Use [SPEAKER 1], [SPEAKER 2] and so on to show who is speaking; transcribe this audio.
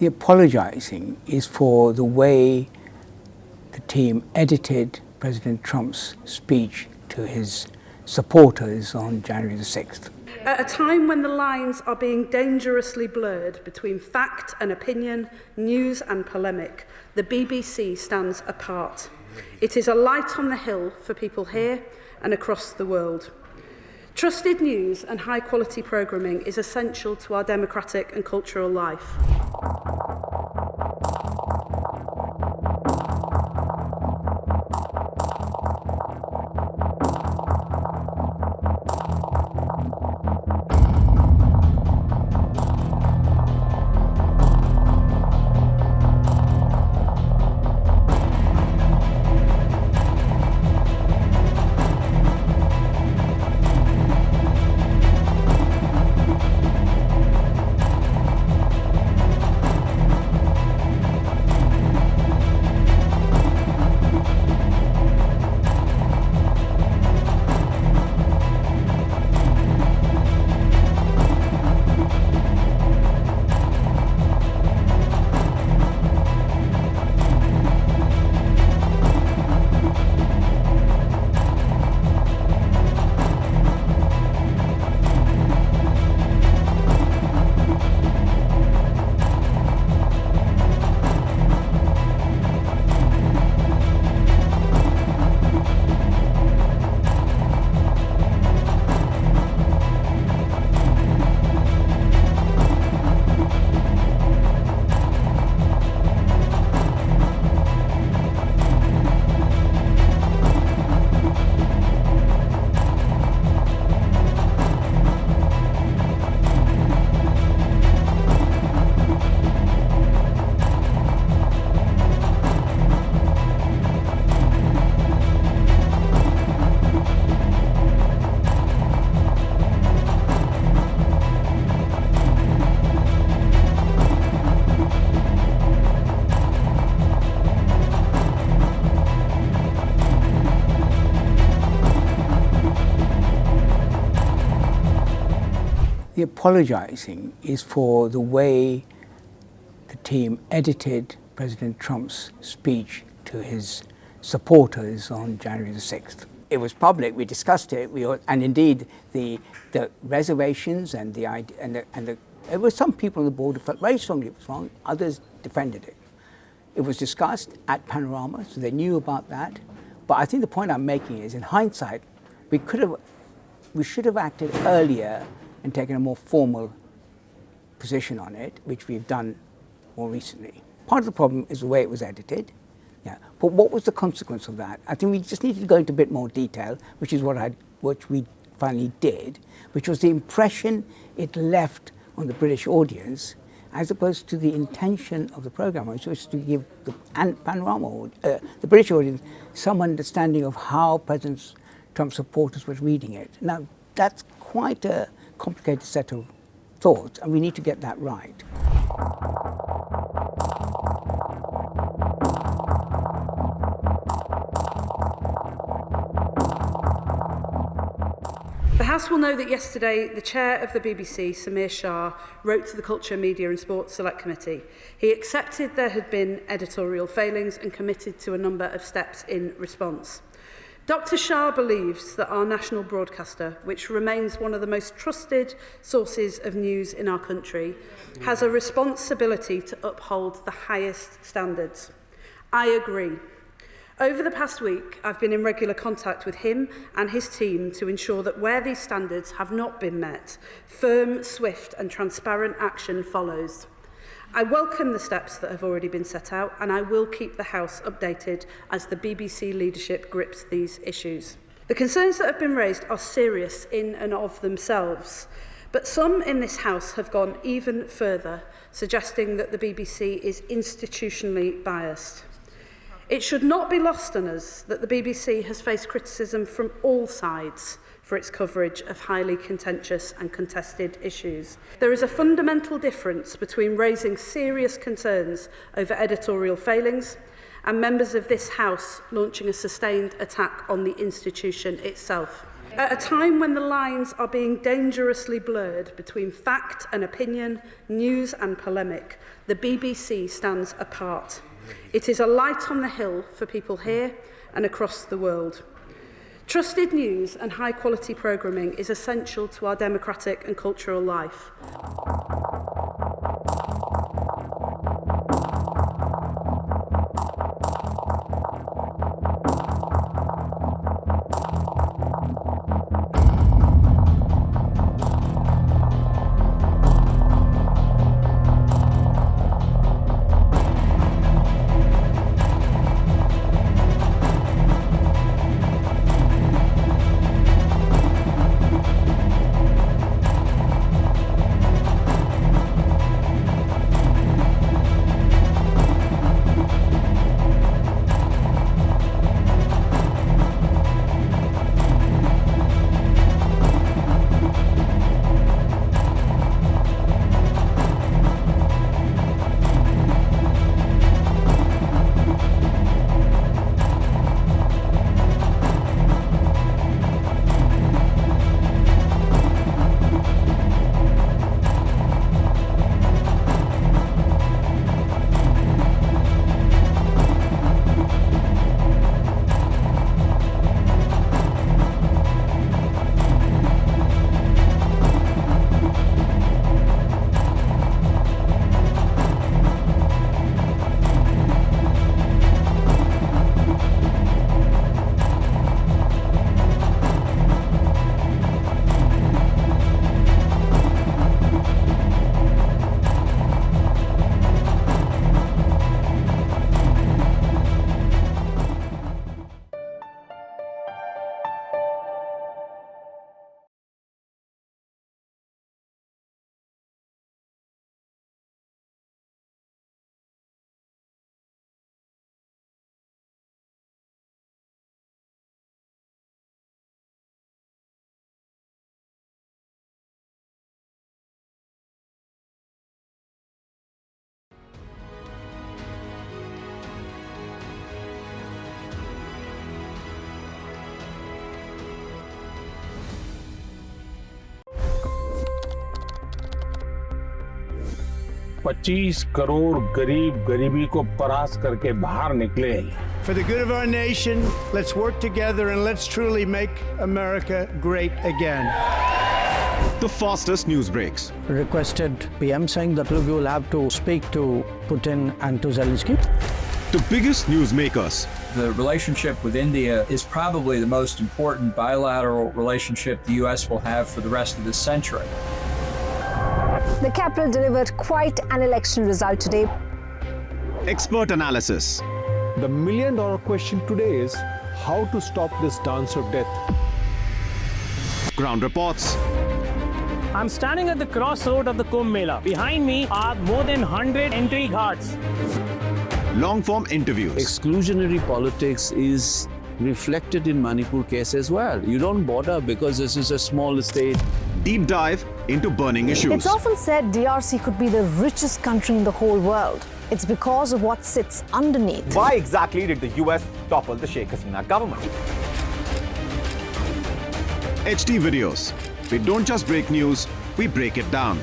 [SPEAKER 1] The apologizing is for the way the team edited President Trump's speech to his supporters on January the 6th.
[SPEAKER 2] At a time when the lines are being dangerously blurred between fact and opinion, news and polemic, the BBC stands apart. It is a light on the hill for people here and across the world. Trusted news and high-quality programming is essential to our democratic and cultural life.
[SPEAKER 1] The apologizing is for the way the team edited President Trump's speech to his supporters on January the 6th. It was public, we discussed it, and indeed the reservations and there were some people on the board who felt very strongly it was wrong, others defended it. It was discussed at Panorama, so they knew about that. But I think the point I'm making is, in hindsight, we should have acted earlier and taken a more formal position on it, which we've done more recently. Part of the problem is the way it was edited. Yeah. But what was the consequence of that? I think we just need to go into a bit more detail, which is what we finally did, which was the impression it left on the British audience, as opposed to the intention of the programme, which was to give the Panorama, the British audience, some understanding of how President Trump supporters were reading it. Now, that's quite a complicated set of thoughts, and we need to get that right.
[SPEAKER 2] The House will know that yesterday the chair of the BBC, Samir Shah, wrote to the Culture, Media and Sports Select Committee. He accepted there had been editorial failings and committed to a number of steps in response. Dr. Shah believes that our national broadcaster, which remains one of the most trusted sources of news in our country, has a responsibility to uphold the highest standards. I agree. Over the past week, I've been in regular contact with him and his team to ensure that where these standards have not been met, firm, swift and transparent action follows. I welcome the steps that have already been set out, and I will keep the House updated as the BBC leadership grips these issues. The concerns that have been raised are serious in and of themselves, but some in this House have gone even further, suggesting that the BBC is institutionally biased. It should not be lost on us that the BBC has faced criticism from all sides for its coverage of highly contentious and contested issues. There is a fundamental difference between raising serious concerns over editorial failings and members of this House launching a sustained attack on the institution itself. At a time when the lines are being dangerously blurred between fact and opinion, news and polemic, the BBC stands apart. It is a light on the hill for people here and across the world. Trusted news and high-quality programming is essential to our democratic and cultural life.
[SPEAKER 3] $25 crore गरीब गरीबी को परास्त करके बाहर निकले।
[SPEAKER 4] For the good of our nation, let's work together and let's truly make America great again.
[SPEAKER 5] The fastest news breaks.
[SPEAKER 6] Requested PM saying that look, you will have to speak to Putin and to Zelensky.
[SPEAKER 5] The biggest newsmakers.
[SPEAKER 7] The relationship with India is probably the most important bilateral relationship the U.S. will have for the rest of this century.
[SPEAKER 8] The capital delivered quite an election result today.
[SPEAKER 5] Expert analysis.
[SPEAKER 9] The million-dollar question today is how to stop this dance of death.
[SPEAKER 5] Ground reports.
[SPEAKER 10] I'm standing at the crossroad of the Kumbh Mela. Behind me are more than 100 entry ghats.
[SPEAKER 5] Long-form interviews.
[SPEAKER 11] Exclusionary politics is reflected in Manipur case as well. You don't bother because this is a small state.
[SPEAKER 5] Deep dive into burning issues.
[SPEAKER 8] It's often said DRC could be the richest country in the whole world. It's because of what sits underneath.
[SPEAKER 12] Why exactly did the US topple the Sheikh Hasina government?
[SPEAKER 5] HD videos. We don't just break news, we break it down.